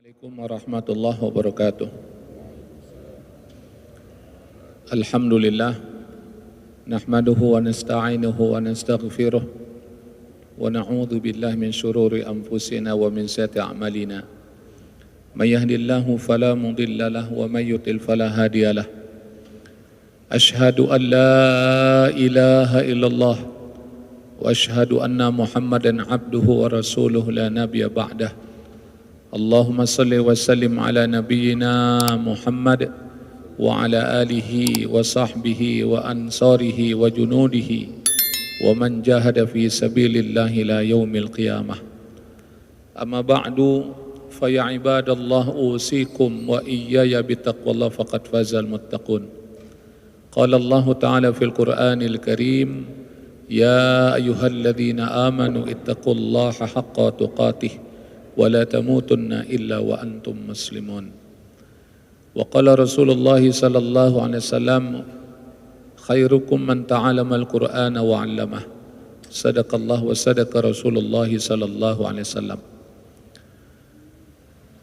Assalamualaikum warahmatullahi wabarakatuh. Alhamdulillah nahmaduhu wa nasta'inuhu wa nastaghfiruh wa na'udzu billahi min syururi anfusina wa min sayyiati a'malina. May yahdihillahu fala mudilla lahu wa may yudlil fala hadiya lahu. Asyhadu an la ilaha illallah wa asyhadu anna Muhammadan abduhu wa rasuluhu la nabiyya ba'dah. Allahumma salli wa sallim ala nabiyyina Muhammad wa ala alihi wa sahbihi wa ansarihi wa junudihi wa man jahada fi sabilillahi la yaumil qiyamah. Amma ba'du fa ya ibadallah usikum wa iyaya bitaqwallah faqad fazal muttaqun. Qala Allah ta'ala fil Qur'anil Karim, ya ayyuhalladzina amanu ittaqullaha haqqa tuqatih ولا تموتن إلا وأنتم مسلمون. وقال رسول الله صلى الله عليه وسلم خيركم من تعلم القرآن وعلمه. صدق الله وصدق رسول الله صلى الله عليه وسلم.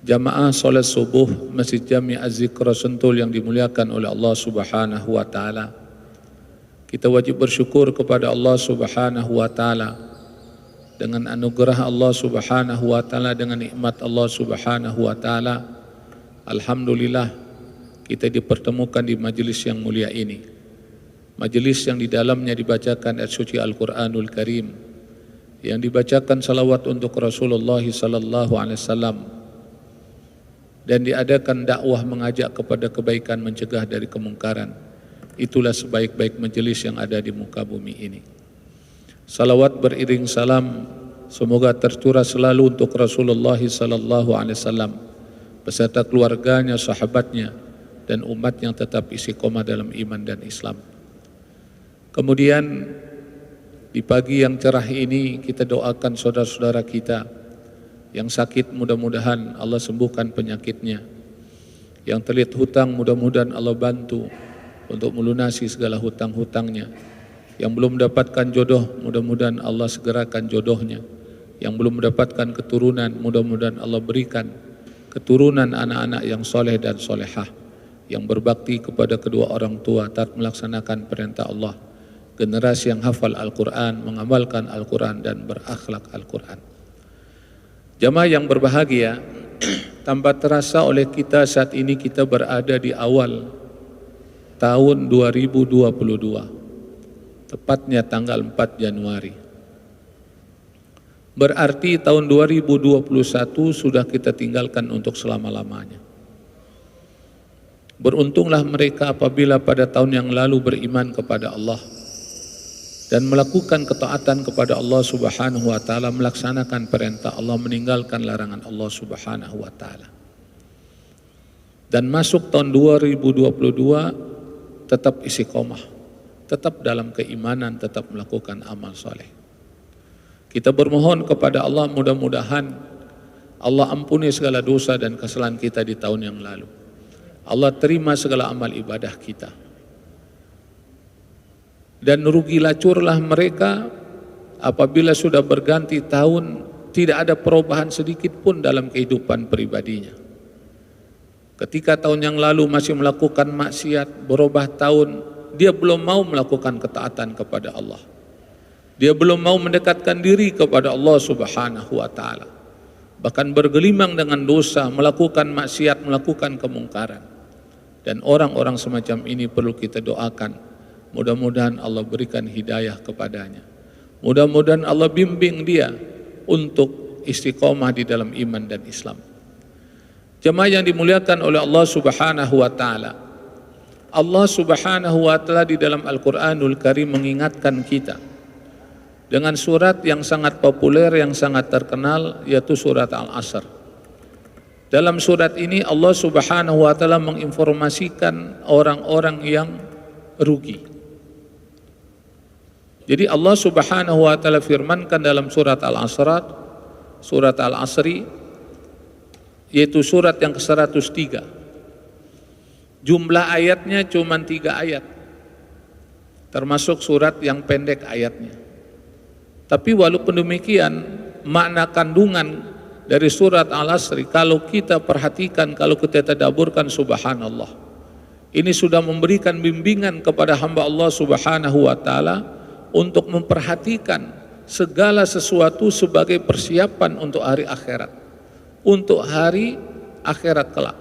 Jamaah salat subuh Masjid Jami Az-Zikra Sentul yang dimuliakan oleh Allah Subhanahu wa taala. Kita wajib bersyukur kepada Allah Subhanahu wa taala dengan anugerah Allah Subhanahu wa taala, dengan nikmat Allah Subhanahu wa taala. Alhamdulillah kita dipertemukan di majelis yang mulia ini. Majelis yang di dalamnya dibacakan ayat suci Al-Qur'anul Karim, yang dibacakan salawat untuk Rasulullah sallallahu alaihi wasallam, dan diadakan dakwah mengajak kepada kebaikan, mencegah dari kemungkaran. Itulah sebaik-baik majelis yang ada di muka bumi ini. Salawat beriring salam semoga tercurah selalu untuk Rasulullah sallallahu alaihi wasallam beserta keluarganya, sahabatnya, dan umat yang tetap istiqomah dalam iman dan Islam. Kemudian di pagi yang cerah ini kita doakan saudara-saudara kita yang sakit, mudah-mudahan Allah sembuhkan penyakitnya. Yang terlilit hutang, mudah-mudahan Allah bantu untuk melunasi segala hutang-hutangnya. Yang belum mendapatkan jodoh, mudah-mudahan Allah segerakan jodohnya. Yang belum mendapatkan keturunan, mudah-mudahan Allah berikan keturunan anak-anak yang soleh dan solehah, yang berbakti kepada kedua orang tua, taat melaksanakan perintah Allah, generasi yang hafal Al-Quran, mengamalkan Al-Quran, dan berakhlak Al-Quran. Jamaah yang berbahagia, tanpa terasa oleh kita saat ini kita berada di awal tahun 2022. Tepatnya tanggal 4 Januari. Berarti tahun 2021 sudah kita tinggalkan untuk selama-lamanya. Beruntunglah mereka apabila pada tahun yang lalu beriman kepada Allah dan melakukan ketaatan kepada Allah Subhanahu wa taala, melaksanakan perintah Allah, meninggalkan larangan Allah Subhanahu wa taala. Dan masuk tahun 2022 tetap istiqomah, tetap dalam keimanan, tetap melakukan amal soleh. Kita bermohon kepada Allah, mudah-mudahan Allah ampuni segala dosa dan kesalahan kita di tahun yang lalu. Allah terima segala amal ibadah kita. Dan rugi lacurlah mereka apabila sudah berganti tahun tidak ada perubahan sedikit pun dalam kehidupan pribadinya. Ketika tahun yang lalu masih melakukan maksiat, berubah tahun dia belum mau melakukan ketaatan kepada Allah. Dia belum mau mendekatkan diri kepada Allah Subhanahu wa taala. Bahkan bergelimang dengan dosa, melakukan maksiat, melakukan kemungkaran. Dan orang-orang semacam ini perlu kita doakan. Mudah-mudahan Allah berikan hidayah kepadanya. Mudah-mudahan Allah bimbing dia untuk istiqomah di dalam iman dan Islam. Jemaah yang dimuliakan oleh Allah Subhanahu wa taala, Allah Subhanahu wa taala di dalam Al-Qur'anul Karim mengingatkan kita dengan surat yang sangat populer, yang sangat terkenal, yaitu surat Al-Asr. Dalam surat ini Allah Subhanahu wa taala menginformasikan orang-orang yang rugi. Jadi Allah Subhanahu wa taala firmankan dalam surat surat Al-Asri, yaitu surat yang ke-103. Jumlah ayatnya cuma 3 ayat, termasuk surat yang pendek ayatnya. Tapi walaupun demikian, makna kandungan dari surat Al-Asri, kalau kita perhatikan, kalau kita tadabburkan, subhanallah, ini sudah memberikan bimbingan kepada hamba Allah Subhanahu wa taala untuk memperhatikan segala sesuatu sebagai persiapan untuk hari akhirat, untuk hari akhirat kelak.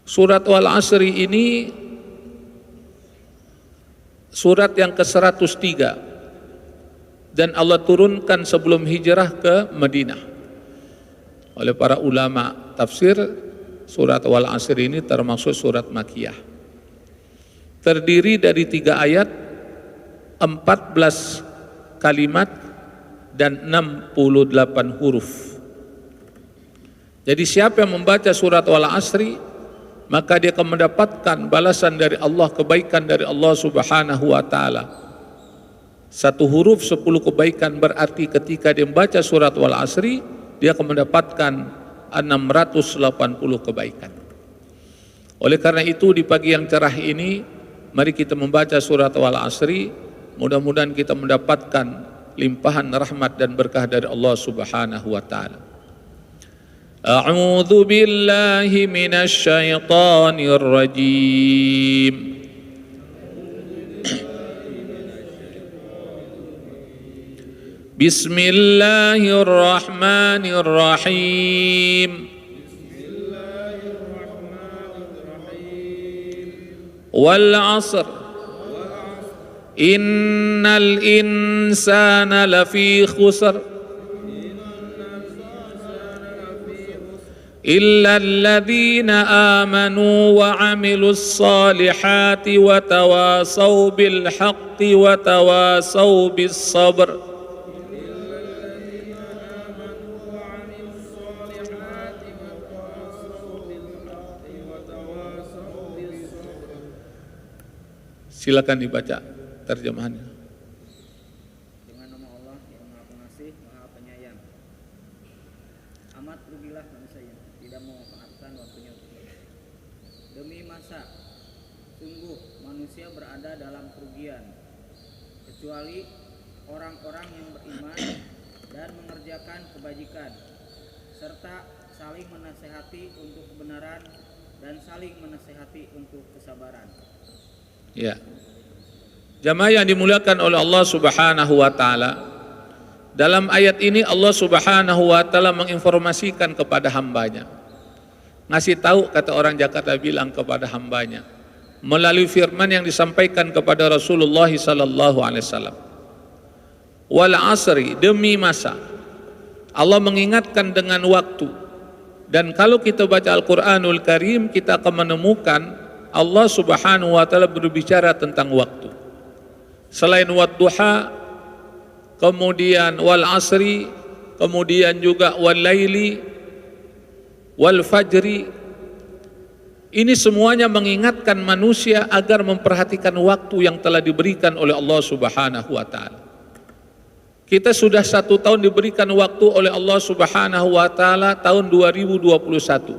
Surat Wal-Asri ini surat yang ke-103 dan Allah turunkan sebelum hijrah ke Madinah. Oleh para ulama tafsir, surat Wal-Asri ini termasuk surat Makkiyah. Terdiri dari 3 ayat, 14 kalimat dan 68 huruf. Jadi siapa yang membaca surat Wal-Asri, maka dia akan mendapatkan balasan dari Allah, kebaikan dari Allah Subhanahu wa taala. 1 huruf 10 kebaikan, berarti ketika dia membaca surat Wal-Asri, dia akan mendapatkan 680 kebaikan. Oleh karena itu di pagi yang cerah ini, mari kita membaca surat Wal-Asri, mudah-mudahan kita mendapatkan limpahan rahmat dan berkah dari Allah Subhanahu wa taala. A'udzu billahi minasy syaithanir rajim. Bismillahirrahmanirrahim. Wal 'asr innal insana lafi khusr إلا الذين آمنوا وعملوا الصالحات وتواصوا بالحق وتواصوا بالصبر. Silakan dibaca terjemahannya. Amat rugilah manusia yang tidak memanfaatkan waktunya untuk beribadah. Demi masa, sungguh manusia berada dalam kerugian, kecuali orang-orang yang beriman dan mengerjakan kebajikan, serta saling menasehati untuk kebenaran dan saling menasehati untuk kesabaran. Ya, jamaah yang dimuliakan oleh Allah Subhanahu wa taala, dalam ayat ini Allah Subhanahu wa taala menginformasikan kepada hambanya, ngasih tahu, kata orang Jakarta bilang, kepada hambanya melalui firman yang disampaikan kepada Rasulullah sallallahu alaihi wasallam. Wal 'asri, demi masa. Allah mengingatkan dengan waktu. Dan kalau kita baca Al-Qur'anul Karim, kita akan menemukan Allah Subhanahu wa taala berbicara tentang waktu. Selain wadduha, kemudian wal 'asri, kemudian juga wal laili, wal fajri. Ini semuanya mengingatkan manusia agar memperhatikan waktu yang telah diberikan oleh Allah Subhanahu wa taala. Kita sudah 1 tahun diberikan waktu oleh Allah Subhanahu wa taala, tahun 2021.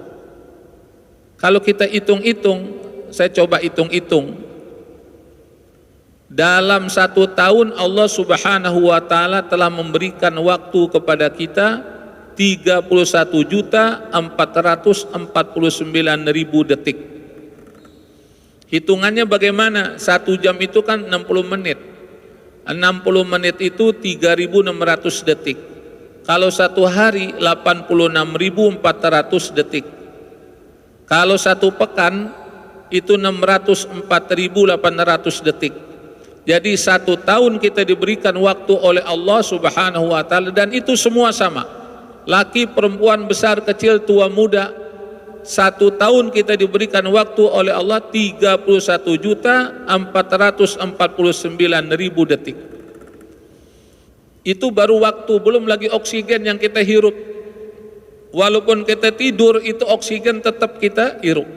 Kalau kita hitung-hitung, saya coba hitung-hitung, dalam 1 tahun Allah Subhanahu wa taala telah memberikan waktu kepada kita 31.449.000 detik. Hitungannya bagaimana? 1 jam itu kan 60 menit. 60 menit itu 3.600 detik. Kalau 1 hari 86.400 detik. Kalau 1 pekan itu 604.800 detik. Jadi 1 tahun kita diberikan waktu oleh Allah Subhanahu wa taala, dan itu semua sama. Laki, perempuan, besar, kecil, tua, muda. 1 tahun kita diberikan waktu oleh Allah 31.449.000 detik. Itu baru waktu, belum lagi oksigen yang kita hirup. Walaupun kita tidur, itu oksigen tetap kita hirup.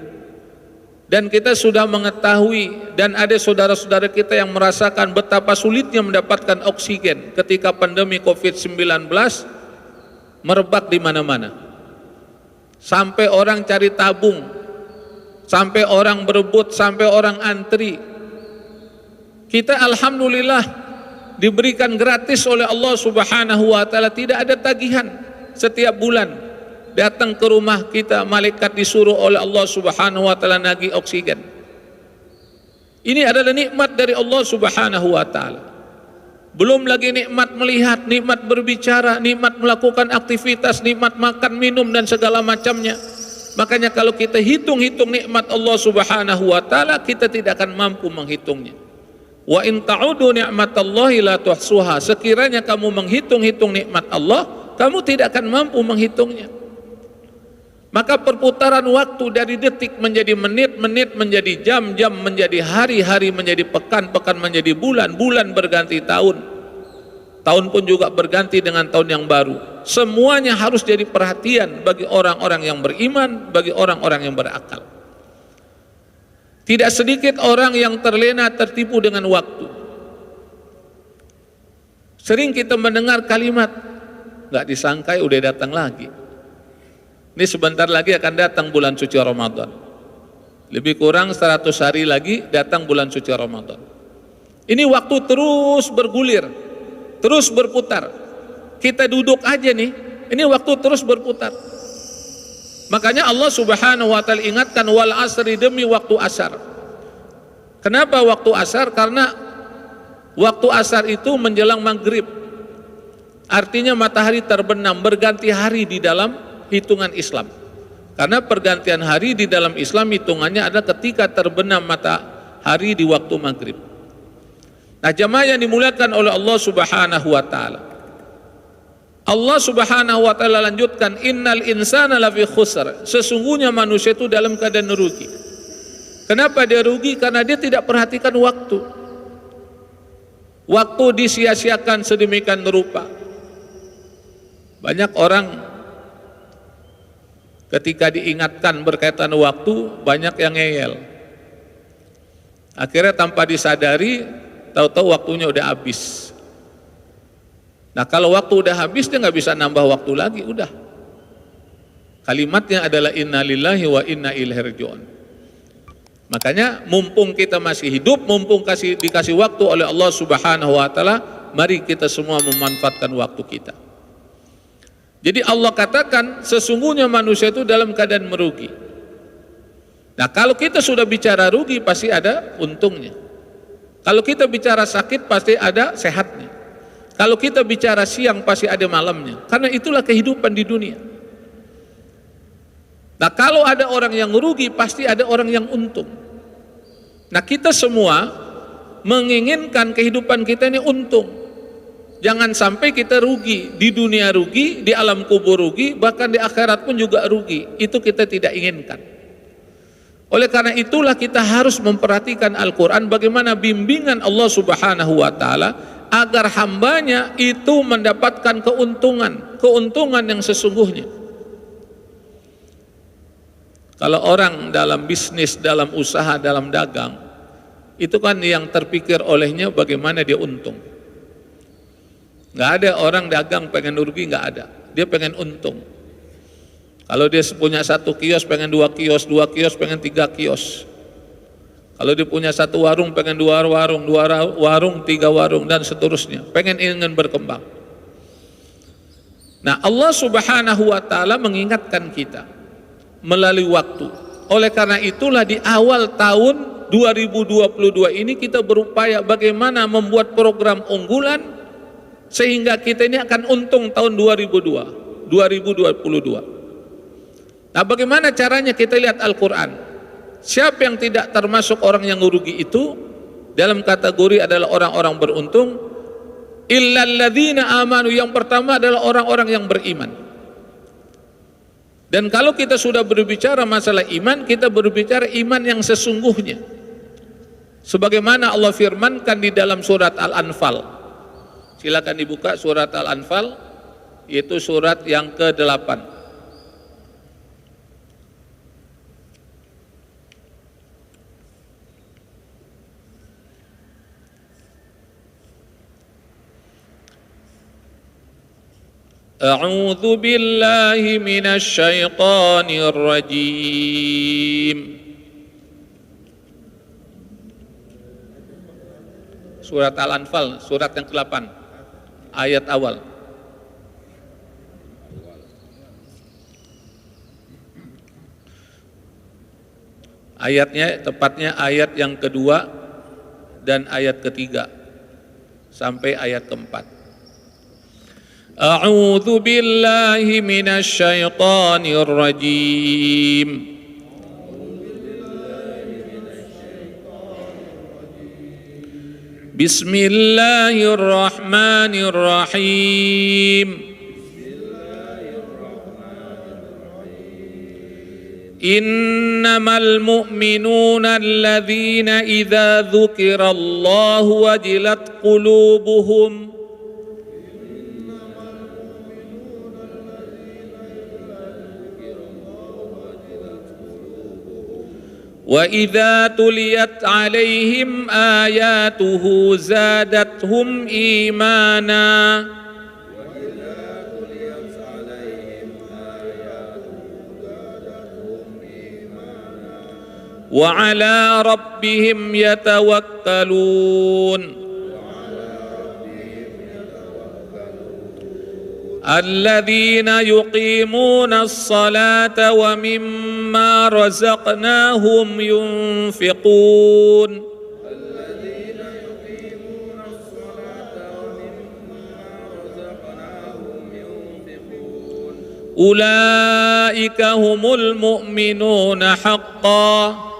Dan kita sudah mengetahui, dan ada saudara-saudara kita yang merasakan betapa sulitnya mendapatkan oksigen ketika pandemi COVID-19 merebak di mana-mana. Sampai orang cari tabung, sampai orang berebut, sampai orang antri. Kita alhamdulillah diberikan gratis oleh Allah Subhanahu wa taala, tidak ada tagihan. setiap bulan datang ke rumah kita, malaikat disuruh oleh Allah Subhanahu wa taala nagih oksigen. Ini adalah nikmat dari Allah Subhanahu wa taala. Belum lagi nikmat melihat, nikmat berbicara, nikmat melakukan aktivitas, nikmat makan, minum dan segala macamnya. Makanya kalau kita hitung-hitung nikmat Allah Subhanahu wa taala, kita tidak akan mampu menghitungnya. Wa in ta'udu ni'matallahi la tuhsuha. Sekiranya kamu menghitung-hitung nikmat Allah, kamu tidak akan mampu menghitungnya. Maka perputaran waktu dari detik menjadi menit, menit menjadi jam, jam menjadi hari, hari menjadi pekan, pekan menjadi bulan, bulan berganti tahun, tahun pun juga berganti dengan tahun yang baru. Semuanya harus jadi perhatian bagi orang-orang yang beriman, bagi orang-orang yang berakal. Tidak sedikit orang yang terlena, tertipu dengan waktu. Sering kita mendengar kalimat, nggak disangkai udah datang lagi. Ini sebentar lagi akan datang bulan suci Ramadan. Lebih kurang 100 hari lagi datang bulan suci Ramadan. Ini waktu terus bergulir, terus berputar. Kita duduk aja nih, ini waktu terus berputar. Makanya Allah Subhanahu wa taala ingatkan wal asri, demi waktu asar. Kenapa waktu asar? Karena waktu asar itu menjelang maghrib. Artinya matahari terbenam, berganti hari di dalam hitungan Islam. Karena pergantian hari di dalam Islam hitungannya ada ketika terbenam matahari di waktu maghrib. Nah, jamaah yang dimuliakan oleh Allah Subhanahu wa taala, Allah Subhanahu wa taala lanjutkan, innal insana lafi khusr. Sesungguhnya manusia itu dalam keadaan rugi. Kenapa dia rugi? Karena dia tidak perhatikan waktu. Waktu disia-siakan sedemikian rupa. Banyak orang ketika diingatkan berkaitan waktu, banyak yang ngeyel. Akhirnya tanpa disadari, tahu-tahu waktunya udah habis. Nah, kalau waktu udah habis, dia nggak bisa nambah waktu lagi, udah. Kalimatnya adalah inna lillahi wa inna ilaihi raji'un. Makanya mumpung kita masih hidup, mumpung dikasih waktu oleh Allah Subhanahu wa taala, mari kita semua memanfaatkan waktu kita. Jadi Allah katakan sesungguhnya manusia itu dalam keadaan merugi. Nah, kalau kita sudah bicara rugi pasti ada untungnya. Kalau kita bicara sakit pasti ada sehatnya. Kalau kita bicara siang pasti ada malamnya. Karena itulah kehidupan di dunia. Nah, kalau ada orang yang rugi pasti ada orang yang untung. Nah, kita semua menginginkan kehidupan kita ini untung. Jangan sampai kita rugi, di dunia rugi, di alam kubur rugi, bahkan di akhirat pun juga rugi. Itu kita tidak inginkan. Oleh karena itulah kita harus memperhatikan Al-Quran, bagaimana bimbingan Allah Subhanahu wa taala agar hambanya itu mendapatkan keuntungan yang sesungguhnya. Kalau orang dalam bisnis, dalam usaha, dalam dagang, itu kan yang terpikir olehnya bagaimana dia untung. Nggak ada orang dagang pengen rugi, nggak ada. Dia pengen untung. Kalau dia punya 1 kios pengen 2 kios, 2 kios pengen 3 kios. Kalau dia punya 1 warung pengen 2 warung, 2 warung, 3 warung dan seterusnya. Ingin berkembang. Nah, Allah Subhanahu wa taala mengingatkan kita melalui waktu. Oleh karena itulah di awal tahun 2022 ini kita berupaya bagaimana membuat program unggulan sehingga kita ini akan untung tahun 2022. Nah, bagaimana caranya? Kita lihat Al-Quran. Siapa yang tidak termasuk orang yang rugi itu? Dalam kategori adalah orang-orang beruntung. Illalladzina amanu, yang pertama adalah orang-orang yang beriman. Dan kalau kita sudah berbicara masalah iman, kita berbicara iman yang sesungguhnya. Sebagaimana Allah firmankan di dalam surat Al-Anfal. Silakan dibuka surat Al-Anfal, yaitu surat yang ke-8. A'udzu billahi minasy syaithanir rajim. Surat Al-Anfal, surat yang ke-8. Ayat awal. Ayatnya tepatnya ayat yang kedua dan ayat ketiga sampai ayat keempat. A'udzu billahi minasy syaithanir rajim. Bismillahirrahmanirrahim. Innamal mu'minuna alladzina idza dzukirallahu wajilat qulubuhum wa idza tuliyat 'alaihim ayatuhu zadatuhum imana wa 'ala rabbihim yatawakkalun. Alladzina yuqimuna as-salata wa mimma razaqnahum yunfiqun. Ulaika humul mu'minuna haqqan.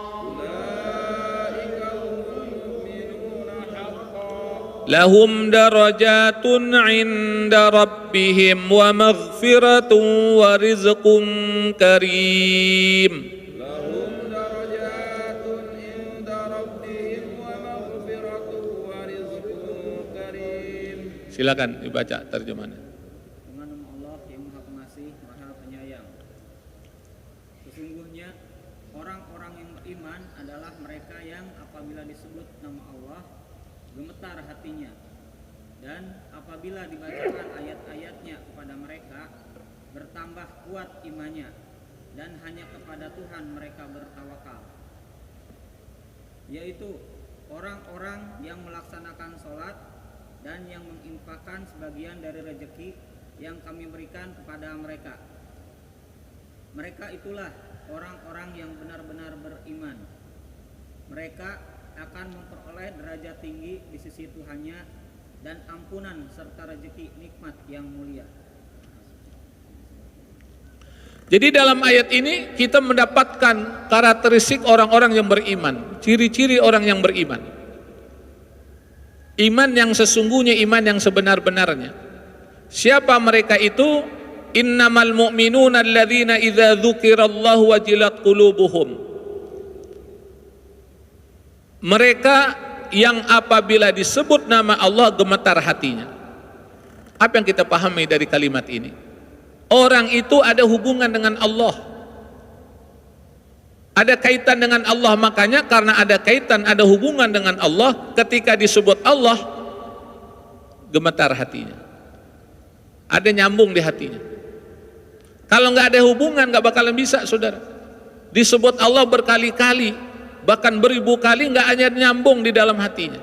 Lahum darajatun 'inda rabbihim wa maghfiratun wa rizqun karim. Lahum darajatun 'inda rabbihim wa maghfiratun wa rizqun karim. Silakan dibaca terjemahannya. Dengan nama Allah yang Maha Pengasih, Maha Penyayang. Sesungguhnya orang-orang yang beriman adalah mereka yang apabila disebut nama Allah gemetar hatinya, dan apabila dibacakan ayat-ayatnya kepada mereka bertambah kuat imannya, dan hanya kepada Tuhan mereka bertawakal, yaitu orang-orang yang melaksanakan sholat dan yang menginfakkan sebagian dari rezeki yang kami berikan kepada mereka. Mereka itulah orang-orang yang benar-benar beriman. Mereka akan memperoleh derajat tinggi di sisi Tuhannya dan ampunan serta rezeki nikmat yang mulia. Jadi dalam ayat ini kita mendapatkan karakteristik orang-orang yang beriman, ciri-ciri orang yang beriman. Iman yang sesungguhnya, iman yang sebenar-benarnya. Siapa mereka itu? Innamal mu'minuna alladzina idza dzukirallahu wajilat qulubuhum. Mereka yang apabila disebut nama Allah gemetar hatinya. Apa yang kita pahami dari kalimat ini? Orang itu ada hubungan dengan Allah, ada kaitan dengan Allah. Makanya karena ada kaitan, ada hubungan dengan Allah, ketika disebut Allah gemetar hatinya, ada nyambung di hatinya. Kalau nggak ada hubungan nggak bakalan bisa, saudara. Disebut Allah berkali-kali, bahkan beribu kali, nggak hanya nyambung di dalam hatinya.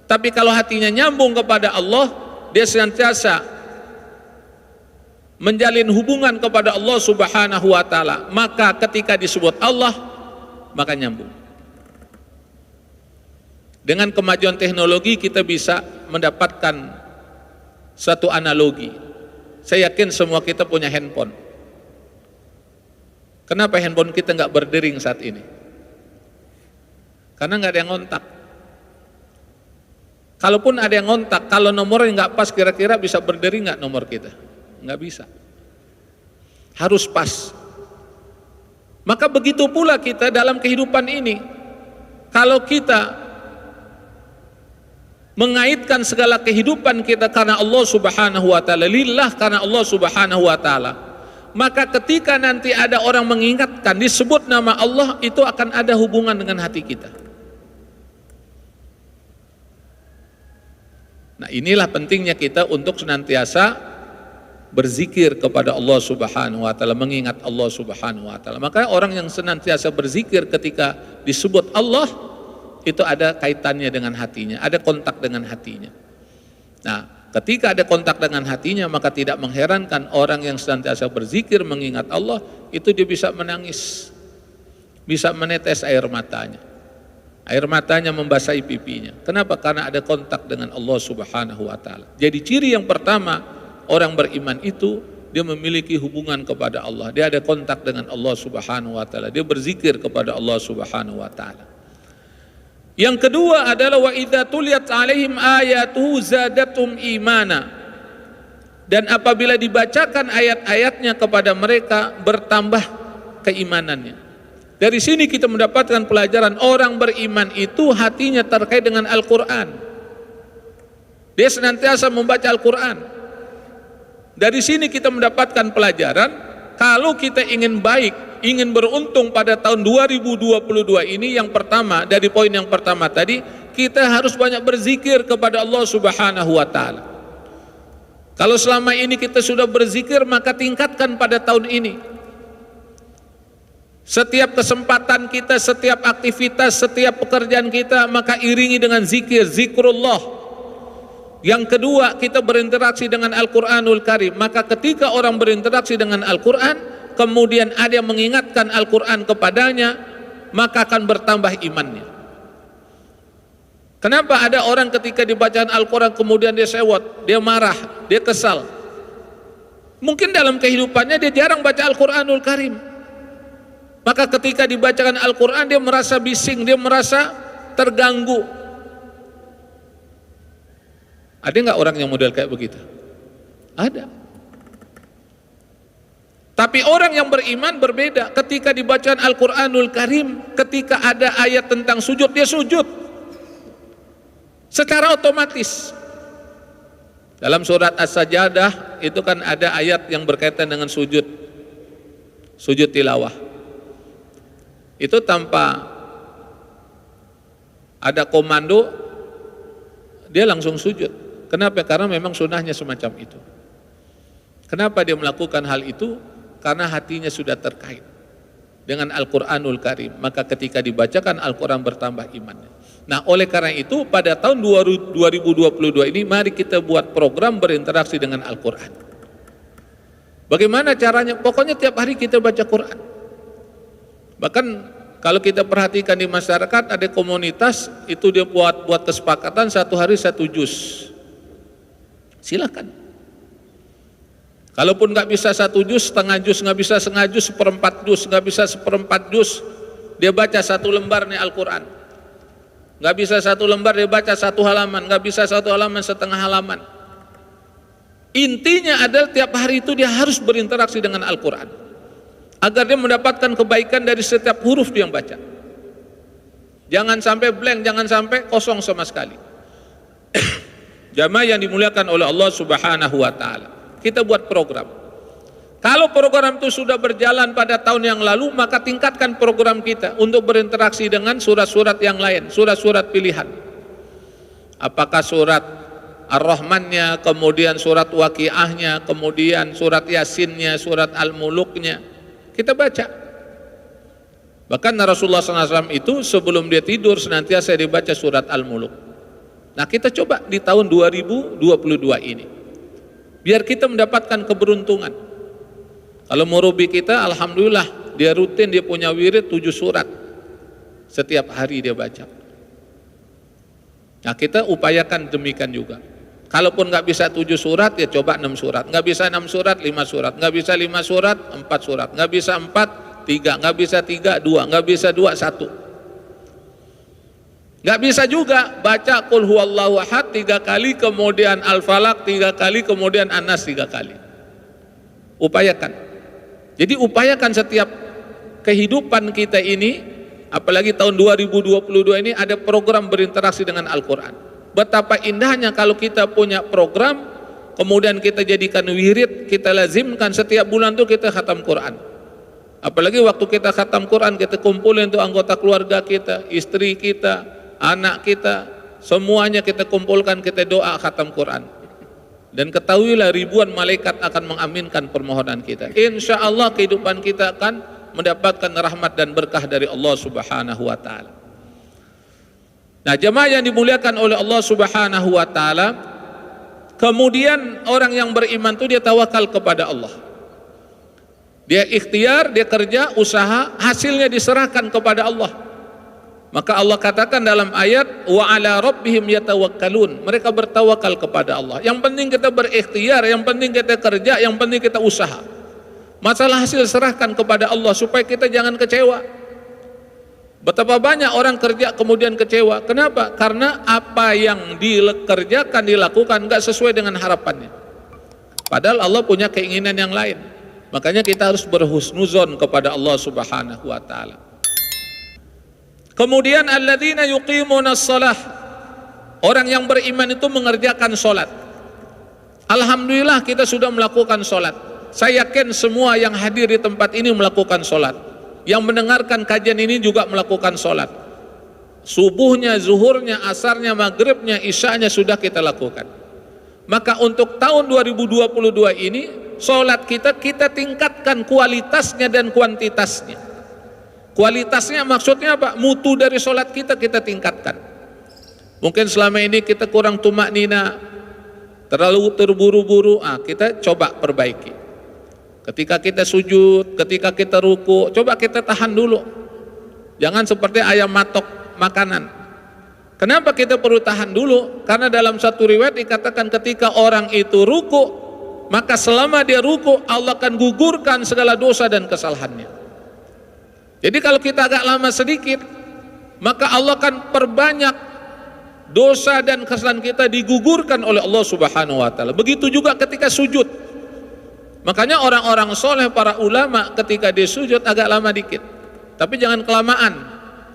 Tapi kalau hatinya nyambung kepada Allah, dia senantiasa menjalin hubungan kepada Allah Subhanahu wa Ta'ala, maka ketika disebut Allah maka nyambung. Dengan kemajuan teknologi kita bisa mendapatkan satu analogi. Saya yakin semua kita punya handphone. Kenapa handphone kita nggak berdering saat ini? Karena nggak ada yang ngontak. Kalaupun ada yang ngontak, kalau nomornya nggak pas, kira-kira bisa berdiri nggak nomor kita? Nggak bisa. Harus pas. Maka begitu pula kita dalam kehidupan ini. Kalau kita mengaitkan segala kehidupan kita karena Allah Subhanahu wa Ta'ala, lillah, karena Allah Subhanahu wa Ta'ala, maka ketika nanti ada orang mengingatkan disebut nama Allah, itu akan ada hubungan dengan hati kita. Nah, inilah pentingnya kita untuk senantiasa berzikir kepada Allah Subhanahu wa Ta'ala, mengingat Allah Subhanahu wa Ta'ala. Maka orang yang senantiasa berzikir ketika disebut Allah, itu ada kaitannya dengan hatinya, ada kontak dengan hatinya. Nah, ketika ada kontak dengan hatinya, maka tidak mengherankan orang yang senantiasa berzikir mengingat Allah, itu dia bisa menangis. bisa menetes air matanya. Air matanya membasahi pipinya. Kenapa? Karena ada kontak dengan Allah Subhanahu wa taala. Jadi ciri yang pertama orang beriman itu dia memiliki hubungan kepada Allah. Dia ada kontak dengan Allah Subhanahu wa taala. Dia berzikir kepada Allah Subhanahu wa taala. Yang kedua adalah wa idza tuliyat alaihim ayatuhu zadatum imana. Dan apabila dibacakan ayat-ayatnya kepada mereka bertambah keimanannya. Dari sini kita mendapatkan pelajaran orang beriman itu hatinya terkait dengan Al-Quran. Dia senantiasa membaca Al-Quran. Dari sini kita mendapatkan pelajaran, kalau kita ingin baik, ingin beruntung pada tahun 2022 ini, yang pertama, dari poin yang pertama tadi, kita harus banyak berzikir kepada Allah Subhanahu wa taala. Kalau selama ini kita sudah berzikir, maka tingkatkan pada tahun ini. Setiap kesempatan kita, setiap aktivitas, setiap pekerjaan kita, maka iringi dengan zikir, zikrullah. Yang kedua, kita berinteraksi dengan Al-Quranul Karim. Maka ketika orang berinteraksi dengan Al-Quran, kemudian ada yang mengingatkan Al-Quran kepadanya, maka akan bertambah imannya. Kenapa ada orang ketika dibacaan Al-Quran kemudian dia sewot, dia marah, dia kesal? Mungkin dalam kehidupannya dia jarang baca Al-Quranul Karim. Maka ketika dibacakan Al-Quran dia merasa bising, dia merasa terganggu. Ada nggak orang yang model kayak begitu? Ada. Tapi orang yang beriman berbeda. Ketika dibacakan Al-Quranul Karim, ketika ada ayat tentang sujud, dia sujud secara otomatis. Dalam surat As-Sajdah itu kan ada ayat yang berkaitan dengan sujud tilawah. Itu tanpa ada komando dia langsung sujud. Kenapa? Karena memang sunnahnya semacam itu. Kenapa dia melakukan hal itu? Karena hatinya sudah terkait dengan Al-Quranul Karim. Maka ketika dibacakan Al-Quran bertambah imannya. Nah, oleh karena itu pada tahun 2022 ini mari kita buat program berinteraksi dengan Al-Quran. Bagaimana caranya? Pokoknya tiap hari kita baca Quran. Bahkan kalau kita perhatikan di masyarakat ada komunitas itu dia buat kesepakatan satu hari satu juz. Silakan. Kalaupun nggak bisa satu juz, setengah juz, nggak bisa setengah juz, seperempat juz, nggak bisa seperempat juz, dia baca satu lembar nih Al-Quran. Nggak bisa satu lembar dia baca satu halaman, nggak bisa satu halaman setengah halaman. Intinya adalah tiap hari itu dia harus berinteraksi dengan Al-Quran agar dia mendapatkan kebaikan dari setiap huruf dia yang baca. Jangan sampai blank, jangan sampai kosong sama sekali. Jamaah yang dimuliakan oleh Allah Subhanahu wa taala. Kita buat program. Kalau program itu sudah berjalan pada tahun yang lalu, maka tingkatkan program kita untuk berinteraksi dengan surat-surat yang lain, surat-surat pilihan. Apakah surat Ar-Rahmannya, kemudian surat Waqiahnya, kemudian surat Yasinnya, surat Al-Muluknya. Kita baca. Bahkan Rasulullah SAW itu sebelum dia tidur senantiasa dibaca surat Al-Muluk. Nah, kita coba di tahun 2022 ini. Biar kita mendapatkan keberuntungan. Kalau murubi kita, alhamdulillah, dia rutin, dia punya wirid 7 surat. Setiap hari dia baca. Nah, kita upayakan demikian juga. Kalaupun nggak bisa 7 surat, ya coba 6 surat. Nggak bisa 6 surat, 5 surat. Nggak bisa 5 surat, 4 surat. Nggak bisa 4, 3. Nggak bisa 3, 2. Nggak bisa 2, 1. Nggak bisa juga baca Qul huwallahu ahad 3 kali, kemudian Al-Falaq 3 kali, kemudian An-Nas 3 kali. Upayakan. Jadi upayakan setiap kehidupan kita ini, apalagi tahun 2022 ini ada program berinteraksi dengan Al-Quran. Betapa indahnya kalau kita punya program, kemudian kita jadikan wirid, kita lazimkan setiap bulan itu kita khatam Quran. Apalagi waktu kita khatam Quran, kita kumpulin untuk anggota keluarga kita, istri kita, anak kita, semuanya kita kumpulkan, kita doa khatam Quran. Dan ketahuilah ribuan malaikat akan mengaminkan permohonan kita. Insya Allah kehidupan kita akan mendapatkan rahmat dan berkah dari Allah Subhanahu wa ta'ala. Nah, jemaah yang dimuliakan oleh Allah Subhanahu wa ta'ala, kemudian orang yang beriman itu dia tawakal kepada Allah. Dia ikhtiar, dia kerja, usaha, hasilnya diserahkan kepada Allah. Maka Allah katakan dalam ayat wa ala rabbihim yatawakkalun, mereka bertawakal kepada Allah. Yang penting kita berikhtiar, yang penting kita kerja, yang penting kita usaha. Masalah hasil serahkan kepada Allah supaya kita jangan kecewa. Betapa banyak orang kerja kemudian kecewa. Kenapa? Karena apa yang dikerjakan, dilakukan enggak sesuai dengan harapannya. Padahal Allah punya keinginan yang lain. Makanya kita harus berhusnuzon kepada Allah Subhanahu wa taala. Kemudian alladzina yuqimunas shalah, orang yang beriman itu mengerjakan salat. Alhamdulillah kita sudah melakukan salat. Saya yakin semua yang hadir di tempat ini melakukan salat. Yang mendengarkan kajian ini juga melakukan salat. Subuhnya, zuhurnya, asarnya, maghribnya, isyanya sudah kita lakukan. Maka untuk tahun 2022 ini salat kita tingkatkan kualitasnya dan kuantitasnya. Kualitasnya maksudnya apa? Mutu dari salat kita tingkatkan. Mungkin selama ini kita kurang tumak nina, terlalu terburu-buru, kita coba perbaiki. Ketika kita sujud, ketika kita ruku, coba kita tahan dulu. Jangan seperti ayam matok makanan. Kenapa kita perlu tahan dulu? Karena dalam satu riwayat dikatakan ketika orang itu ruku, maka selama dia ruku Allah akan gugurkan segala dosa dan kesalahannya. Jadi kalau kita agak lama sedikit, maka Allah akan perbanyak dosa dan kesalahan kita digugurkan oleh Allah Subhanahu wa taala. Begitu juga ketika sujud. Makanya orang-orang soleh, para ulama ketika dia sujud agak lama dikit. Tapi jangan kelamaan.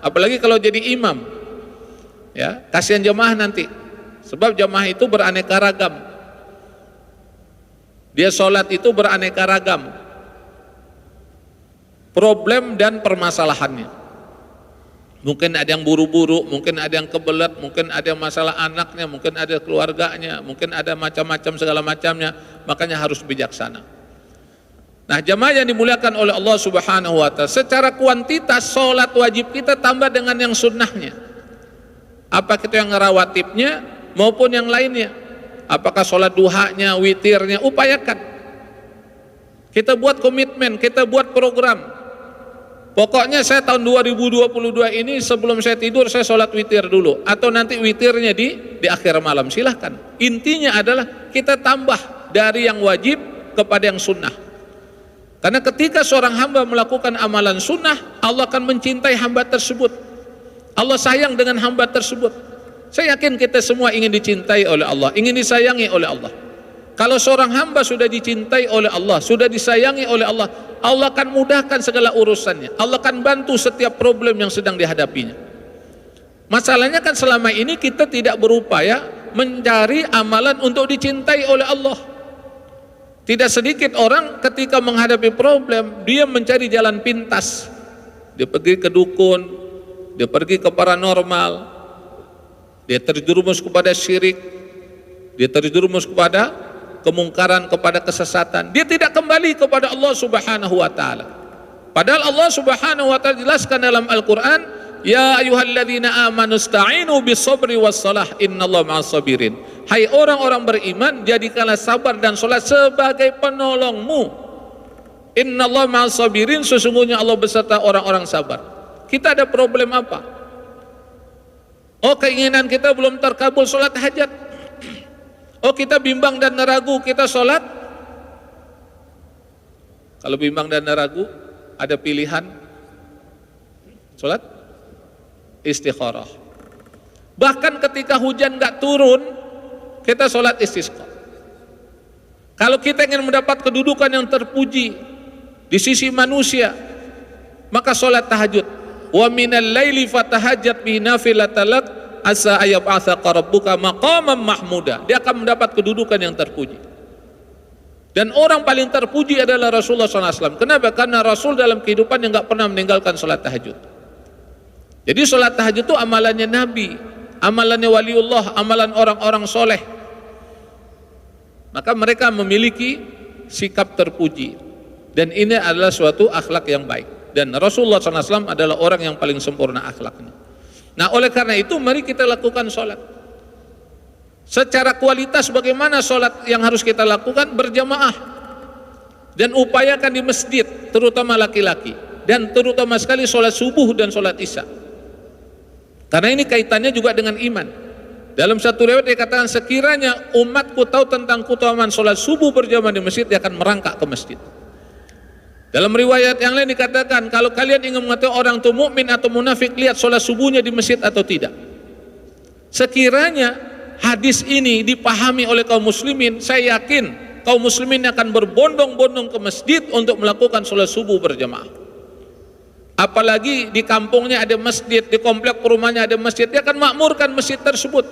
Apalagi kalau jadi imam. Ya, kasihan jemaah nanti. Sebab jemaah itu beraneka ragam. Dia sholat itu beraneka ragam problem dan permasalahannya. Mungkin ada yang buru-buru, mungkin ada yang kebelet, mungkin ada yang masalah anaknya, mungkin ada keluarganya, mungkin ada macam-macam segala macamnya. Makanya harus bijaksana. Nah, jamaah yang dimuliakan oleh Allah Subhanahu wa taala, secara kuantitas sholat wajib kita tambah dengan yang sunnahnya. Apa itu yang rawatibnya maupun yang lainnya. Apakah sholat duhanya, witirnya, upayakan. Kita buat komitmen, kita buat program. Pokoknya saya tahun 2022 ini sebelum saya tidur saya sholat witir dulu, atau nanti witirnya di akhir malam, silahkan. Intinya adalah kita tambah dari yang wajib kepada yang sunnah. Karena ketika seorang hamba melakukan amalan sunnah, Allah akan mencintai hamba tersebut. Allah sayang dengan hamba tersebut. Saya yakin kita semua ingin dicintai oleh Allah, ingin disayangi oleh Allah. Kalau seorang hamba sudah dicintai oleh Allah, sudah disayangi oleh Allah, Allah akan mudahkan segala urusannya. Allah akan bantu setiap problem yang sedang dihadapinya. Masalahnya kan selama ini kita tidak berupaya mencari amalan untuk dicintai oleh Allah. Tidak sedikit orang ketika menghadapi problem, dia mencari jalan pintas. Dia pergi ke dukun, dia pergi ke paranormal, dia terjerumus kepada syirik, dia terjerumus kepada kemungkaran, kepada kesesatan. Dia tidak kembali kepada Allah Subhanahu wa taala. Padahal Allah Subhanahu wa taala jelaskan dalam Al-Qur'an, ya ayyuhalladzina amanu ista'inu bis-sabri was-salah innallaha ma'as-sabirin. Hai orang-orang beriman, jadikanlah sabar dan salat sebagai penolongmu. Innallaha ma'as-sabirin, sesungguhnya Allah beserta orang-orang sabar. Kita ada problem apa? Oh, keinginan kita belum terkabul salat hajat. Oh, kita bimbang dan ragu, kita sholat. Kalau bimbang dan ragu, ada pilihan sholat istikharah. Bahkan ketika hujan gak turun, kita sholat istisqa. Kalau kita ingin mendapat kedudukan yang terpuji di sisi manusia, maka sholat tahajud. Wa minal laili fatahajjat bihi nafilatan lak asa ayyab'atsaka rabbuka maqaman mahmuda. Dia akan mendapat kedudukan yang terpuji. Dan orang paling terpuji adalah Rasulullah SAW. Kenapa? Karena Rasul dalam kehidupan yang gak pernah meninggalkan sholat tahajud. Jadi sholat tahajud itu amalannya Nabi, amalannya waliullah, amalan orang-orang soleh. Maka mereka memiliki sikap terpuji. Dan ini adalah suatu akhlak yang baik. Dan Rasulullah SAW adalah orang yang paling sempurna akhlaknya. Nah, oleh karena itu mari kita lakukan sholat. Secara kualitas bagaimana sholat yang harus kita lakukan? Berjamaah. Dan upayakan di masjid, terutama laki-laki, dan terutama sekali sholat subuh dan sholat isya. Karena ini kaitannya juga dengan iman. Dalam satu riwayat dikatakan, sekiranya umatku tahu tentang keutamaan sholat subuh berjamaah di masjid, dia akan merangkak ke masjid. Dalam riwayat yang lain dikatakan, kalau kalian ingin mengetahui orang itu mukmin atau munafik, lihat sholat subuhnya di masjid atau tidak. Sekiranya hadis ini dipahami oleh kaum muslimin, saya yakin kaum muslimin akan berbondong-bondong ke masjid untuk melakukan sholat subuh berjamaah. Apalagi di kampungnya ada masjid, di komplek perumahannya ada masjid, dia akan makmurkan masjid tersebut.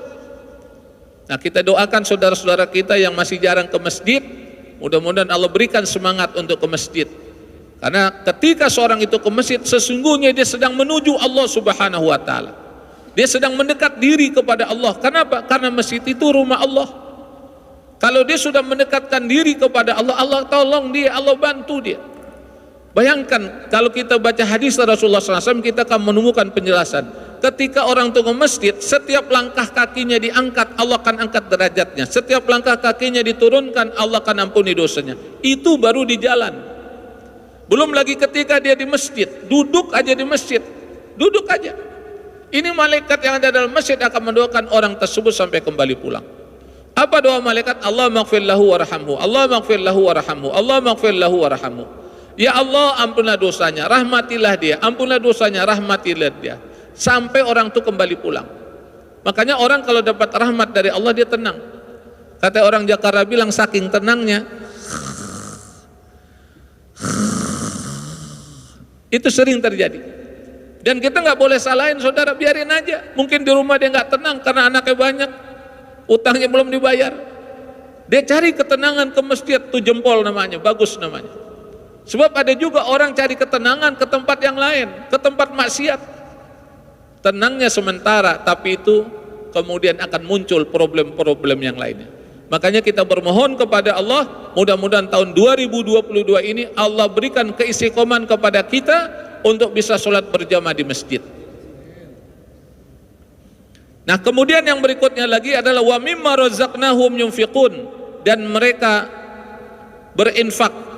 Nah, kita doakan saudara-saudara kita yang masih jarang ke masjid, mudah-mudahan Allah berikan semangat untuk ke masjid. Karena ketika seorang itu ke masjid, sesungguhnya dia sedang menuju Allah Subhanahu wa Ta'ala. Dia sedang mendekat diri kepada Allah. Kenapa? Karena masjid itu rumah Allah. Kalau dia sudah mendekatkan diri kepada Allah, Allah tolong dia, Allah bantu dia. Bayangkan kalau kita baca hadis Rasulullah SAW, kita akan menemukan penjelasan. Ketika orang itu ke masjid, setiap langkah kakinya diangkat, Allah akan angkat derajatnya. Setiap langkah kakinya diturunkan, Allah akan ampuni dosanya. Itu baru di jalan. Belum lagi ketika dia di masjid, duduk aja di masjid, duduk aja. Ini malaikat yang ada dalam masjid akan mendoakan orang tersebut sampai kembali pulang. Apa doa malaikat? Allah maghfir lahu warhamhu, Allah maghfir lahu warhamhu, Allah maghfir lahu warhamhu. Ya Allah, ampunlah dosanya, rahmatilah dia, ampunlah dosanya, rahmatilah dia. Sampai orang itu kembali pulang. Makanya orang kalau dapat rahmat dari Allah, dia tenang. Kata orang Jakarta bilang, saking tenangnya, itu sering terjadi. Dan kita nggak boleh salahin saudara, biarin aja. Mungkin di rumah dia nggak tenang karena anaknya banyak, utangnya belum dibayar. Dia cari ketenangan ke masjid, tuh jempol namanya, bagus namanya. Sebab ada juga orang cari ketenangan ke tempat yang lain, ke tempat maksiat. Tenangnya sementara, tapi itu kemudian akan muncul problem-problem yang lainnya. Makanya kita bermohon kepada Allah, mudah-mudahan tahun 2022 ini Allah berikan keistiqomahan kepada kita untuk bisa sholat berjamaah di masjid. Nah, kemudian yang berikutnya lagi adalah wa mimma razaqnahum yunfiqun, dan mereka berinfak.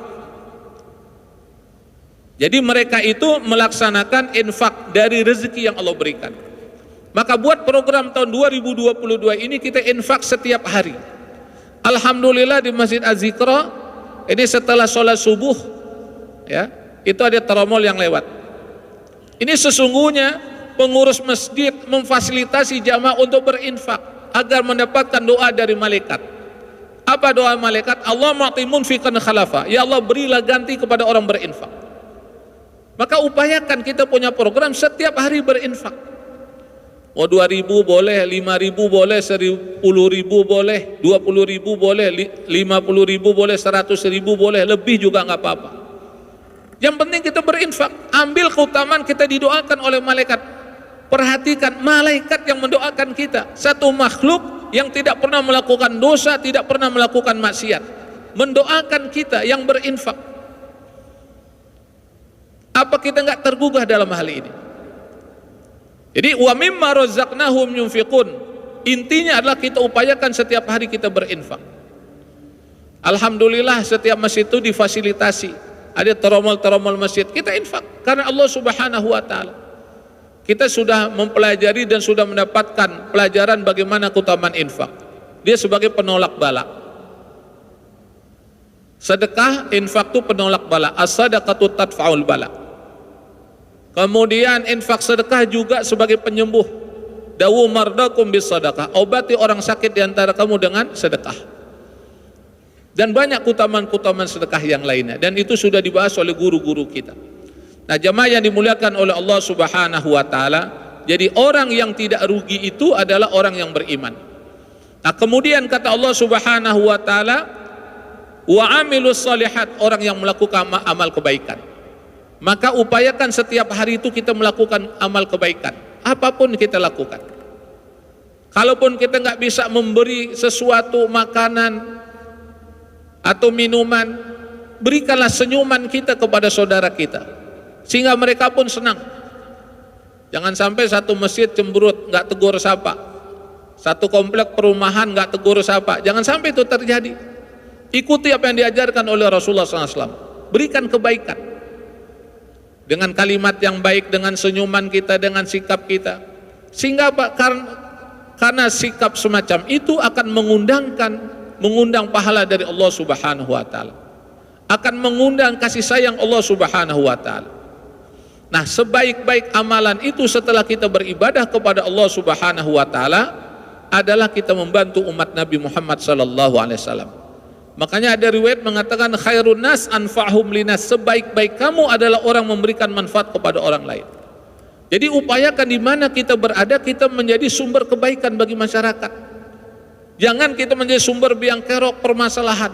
Jadi mereka itu melaksanakan infak dari rezeki yang Allah berikan. Maka buat program tahun 2022 ini kita infak setiap hari. Alhamdulillah di Masjid Az-Zikra ini setelah sholat subuh, ya, itu ada tromol yang lewat. Ini sesungguhnya pengurus masjid memfasilitasi jamaah untuk berinfak agar mendapatkan doa dari malaikat. Apa doa malaikat? Allah ma'timun fikan khalafa. Ya Allah, berilah ganti kepada orang berinfak. Maka upayakan kita punya program setiap hari berinfak. Mau 2.000 boleh, 5.000 boleh, 10.000 boleh, 20.000 boleh, 50.000 boleh, 100.000 boleh, lebih juga nggak apa-apa. Yang penting kita berinfak, ambil keutamaan kita didoakan oleh malaikat. Perhatikan malaikat yang mendoakan kita, satu makhluk yang tidak pernah melakukan dosa, tidak pernah melakukan maksiat, mendoakan kita yang berinfak. Apa kita nggak tergugah dalam hal ini? Jadi wa mimma razaqnahum yunfiqun, intinya adalah kita upayakan setiap hari kita berinfak. Alhamdulillah setiap masjid itu difasilitasi, ada tromol-tromol masjid, kita infak karena Allah Subhanahu wa Ta'ala. Kita sudah mempelajari dan sudah mendapatkan pelajaran bagaimana keutamaan infak. Dia sebagai penolak bala. Sedekah, infak itu penolak bala. As-sadaqatu tadfa'ul bala. Kemudian infak sedekah juga sebagai penyembuh. Dawu mardakum bis sadaqah, obati orang sakit diantara kamu dengan sedekah. Dan banyak keutamaan-keutamaan sedekah yang lainnya, dan itu sudah dibahas oleh guru-guru kita. Nah, jemaah yang dimuliakan oleh Allah Subhanahu wa Ta'ala, jadi orang yang tidak rugi itu adalah orang yang beriman. Nah, kemudian kata Allah Subhanahu wa Ta'ala, wa amilus shalihat, orang yang melakukan amal kebaikan. Maka upayakan setiap hari itu kita melakukan amal kebaikan, apapun kita lakukan. Kalaupun kita nggak bisa memberi sesuatu makanan atau minuman, berikanlah senyuman kita kepada saudara kita, sehingga mereka pun senang. Jangan sampai satu masjid cemberut, nggak tegur sapa, satu komplek perumahan nggak tegur sapa, jangan sampai itu terjadi. Ikuti apa yang diajarkan oleh Rasulullah SAW. Berikan kebaikan dengan kalimat yang baik, dengan senyuman kita, dengan sikap kita. Sehingga apa? Karena sikap semacam itu akan mengundang pahala dari Allah Subhanahu wa taala. Akan mengundang kasih sayang Allah Subhanahu wa taala. Nah, sebaik-baik amalan itu setelah kita beribadah kepada Allah Subhanahu wa taala adalah kita membantu umat Nabi Muhammad sallallahu alaihi wasallam. Makanya ada riwayat mengatakan khairun nas anfa'hum linas, sebaik-baik kamu adalah orang memberikan manfaat kepada orang lain. Jadi upayakan di mana kita berada, kita menjadi sumber kebaikan bagi masyarakat. Jangan kita menjadi sumber biang kerok permasalahan,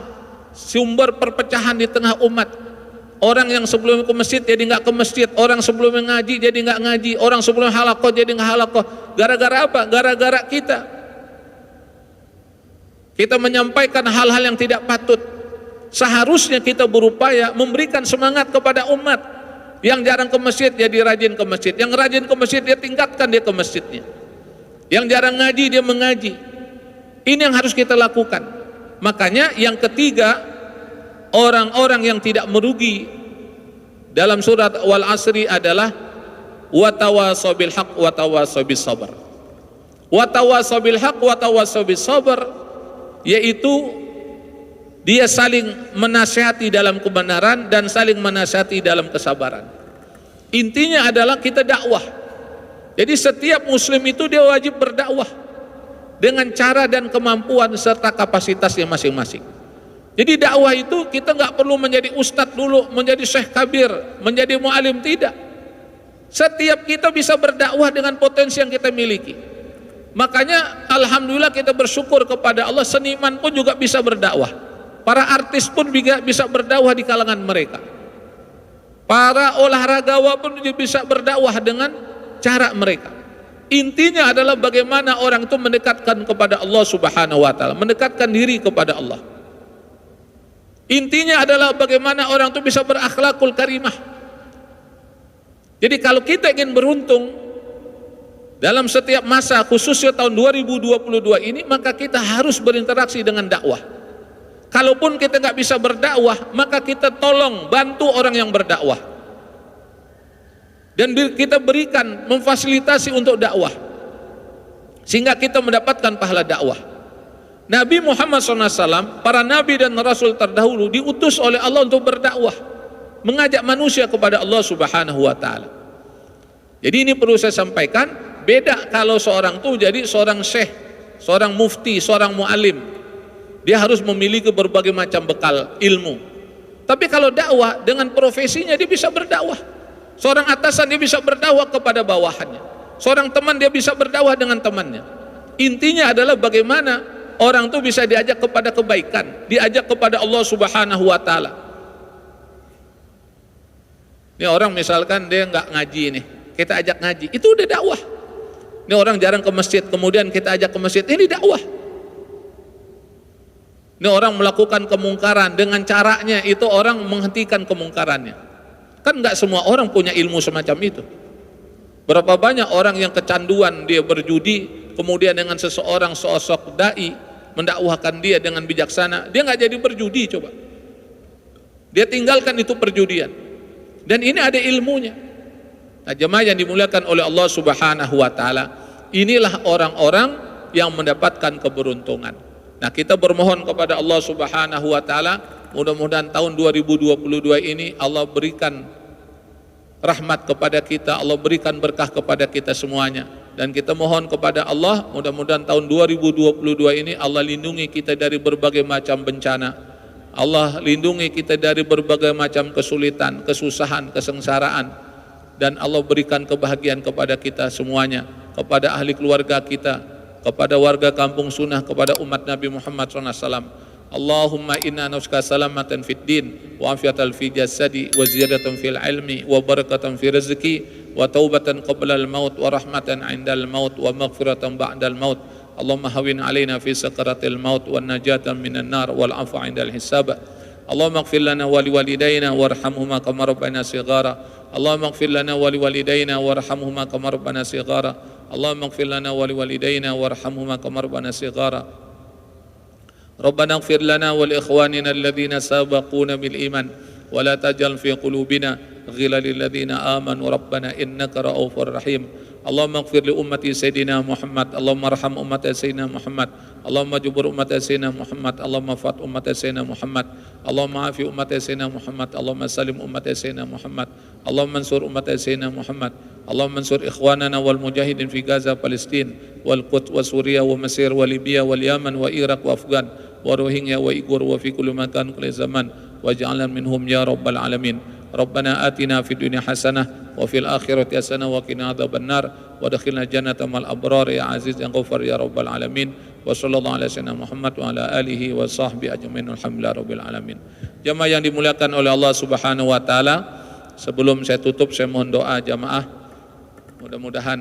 sumber perpecahan di tengah umat. Orang yang sebelum ke masjid jadi nggak ke masjid, orang sebelum ngaji jadi nggak ngaji, orang sebelum halaqah jadi nggak halaqah. Gara-gara apa? Gara-gara kita menyampaikan hal-hal yang tidak patut. Seharusnya kita berupaya memberikan semangat kepada umat. Yang jarang ke masjid jadi rajin ke masjid, yang rajin ke masjid dia tingkatkan dia ke masjidnya, yang jarang ngaji dia mengaji. Ini yang harus kita lakukan. Makanya yang ketiga, orang-orang yang tidak merugi dalam surat Wal Asri adalah watawasaw bil haq watawasaw bis sabr. Watawasaw bil haq watawasaw bis sabr, yaitu dia saling menasihati dalam kebenaran dan saling menasihati dalam kesabaran. Intinya adalah kita dakwah. Jadi setiap muslim itu dia wajib berdakwah dengan cara dan kemampuan serta kapasitasnya masing-masing. Jadi dakwah itu kita nggak perlu menjadi ustadz dulu, menjadi syekh kabir, menjadi mu'alim, tidak. Setiap kita bisa berdakwah dengan potensi yang kita miliki. Makanya alhamdulillah kita bersyukur kepada Allah, seniman pun juga bisa berdakwah. Para artis pun juga bisa berdakwah di kalangan mereka. Para olahragawan pun juga bisa berdakwah dengan cara mereka. Intinya adalah bagaimana orang itu mendekatkan kepada Allah Subhanahu wa taala, mendekatkan diri kepada Allah. Intinya adalah bagaimana orang itu bisa berakhlakul karimah. Jadi kalau kita ingin beruntung dalam setiap masa, khususnya tahun 2022 ini, maka kita harus berinteraksi dengan dakwah. Kalaupun kita nggak bisa berdakwah, maka kita tolong bantu orang yang berdakwah, dan kita berikan, memfasilitasi untuk dakwah, sehingga kita mendapatkan pahala dakwah. Nabi Muhammad SAW, para nabi dan rasul terdahulu diutus oleh Allah untuk berdakwah, mengajak manusia kepada Allah Subhanahu wa taala. Jadi ini perlu saya sampaikan, beda kalau seorang itu jadi seorang syekh, seorang mufti, seorang mu'alim. Dia harus memiliki berbagai macam bekal ilmu. Tapi kalau dakwah dengan profesinya, dia bisa berdakwah. Seorang atasan dia bisa berdakwah kepada bawahannya. Seorang teman dia bisa berdakwah dengan temannya. Intinya adalah bagaimana orang itu bisa diajak kepada kebaikan, diajak kepada Allah Subhanahu wa taala. Ini orang misalkan dia nggak ngaji nih, kita ajak ngaji, itu udah dakwah. Ini orang jarang ke masjid, kemudian kita ajak ke masjid, ini dakwah. Ini orang melakukan kemungkaran, dengan caranya itu orang menghentikan kemungkarannya. Kan nggak semua orang punya ilmu semacam itu. Berapa banyak orang yang kecanduan dia berjudi, kemudian dengan seseorang sosok dai mendakwahkan dia dengan bijaksana, dia nggak jadi berjudi. Coba dia tinggalkan itu perjudian, dan ini ada ilmunya. Nah, jemaah yang dimuliakan oleh Allah Subhanahu wa taala, inilah orang-orang yang mendapatkan keberuntungan. Nah, kita bermohon kepada Allah Subhanahu wa taala, mudah-mudahan tahun 2022 ini Allah berikan rahmat kepada kita, Allah berikan berkah kepada kita semuanya. Dan kita mohon kepada Allah, mudah-mudahan tahun 2022 ini Allah lindungi kita dari berbagai macam bencana. Allah lindungi kita dari berbagai macam kesulitan, kesusahan, kesengsaraan. Dan Allah berikan kebahagiaan kepada kita semuanya, kepada ahli keluarga kita, kepada warga kampung sunnah, kepada umat Nabi Muhammad SAW. Allahumma inna nafsuka salamatan fid din wa afiatan fi jasadi wa ziyadatan fil ilmi wa barakatan fi rizqi wa taubatan qabla al maut wa rahmatan 'inda al maut wa maghfiratan ba'da al maut. Allahumma hawwin 'alaina fi sakaratil maut wa najatan minan nar wal 'afwa 'inda al hisab. Allahumma ighfir lana wa liwalidayna warhamhuma kama rabbayana shighara. Allahumma ighfir lana wa liwalidayna warhamhuma kama rabbayana shighara. Allahumma ighfir lana wa liwalidayna warhamhuma kama rabbayana shighara. ربنا اغفر لنا ولإخواننا الذين سبقونا بالإيمان ولا تجعل في قلوبنا غلا للذين آمنوا ربنا إنك رؤوف رحيم اللهم اغفر لأمة سيدنا محمد اللهم ارحم أمة سيدنا محمد اللهم جبر أمة سيدنا محمد اللهم فات أمة سيدنا محمد اللهم عافي أمة سيدنا محمد اللهم سلم أمة سيدنا محمد اللهم انصر أمة سيدنا محمد اللهم انصر إخواننا والمجاهدين في غزة فلسطين والقدس وسوريا ومصر وليبيا واليمن وإيراق وأفغان وروهينيا وإيغور وفي كل مكان كل زمان واجعلنا منهم يا رب العالمين ربنا آتنا في الدنيا حسنة وفي الآخرة حسنة وقنا عذاب النار وادخلنا الجنة مع الأبرار يا عزيز يا غفار يا رب العالمين وصلى الله على سيدنا Muhammad wa ala alihi wa sahbihi ajmain alhamdulillah rabbil alamin. Jamaah yang dimuliakan oleh Allah Subhanahu wa taala, sebelum saya tutup saya mohon doa jamaah mudah-mudahan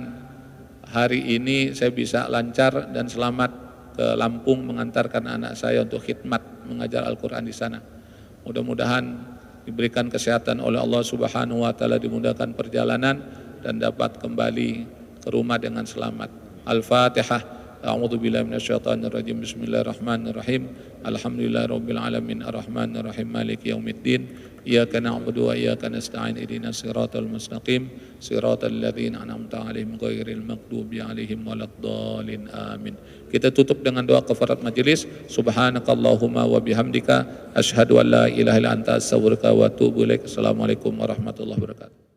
hari ini saya bisa lancar dan selamat ke Lampung mengantarkan anak saya untuk khidmat mengajar Al-Qur'an di sana. Mudah-mudahan diberikan kesehatan oleh Allah Subhanahu wa taala, dimudahkan perjalanan dan dapat kembali ke rumah dengan selamat. Al-Fatihah. A'udzu billahi minasyaitonir rajim. Bismillahirrahmanirrahim. Alhamdulillahirabbil alamin arrahmanir rahim maliki yaumiddin. Iyyaka na'budu wa iyyaka nasta'in ihdinas siratal mustaqim siratal ladzina an'amta 'alaihim ghairil maghdubi 'alaihim waladdallin. Amin. Kita tutup dengan doa kafarat majelis. Subhanakallahumma wa bihamdika asyhadu an la ilaha illa anta astaghfiruka wa atubu ilaik. Assalamualaikum warahmatullahi wabarakatuh.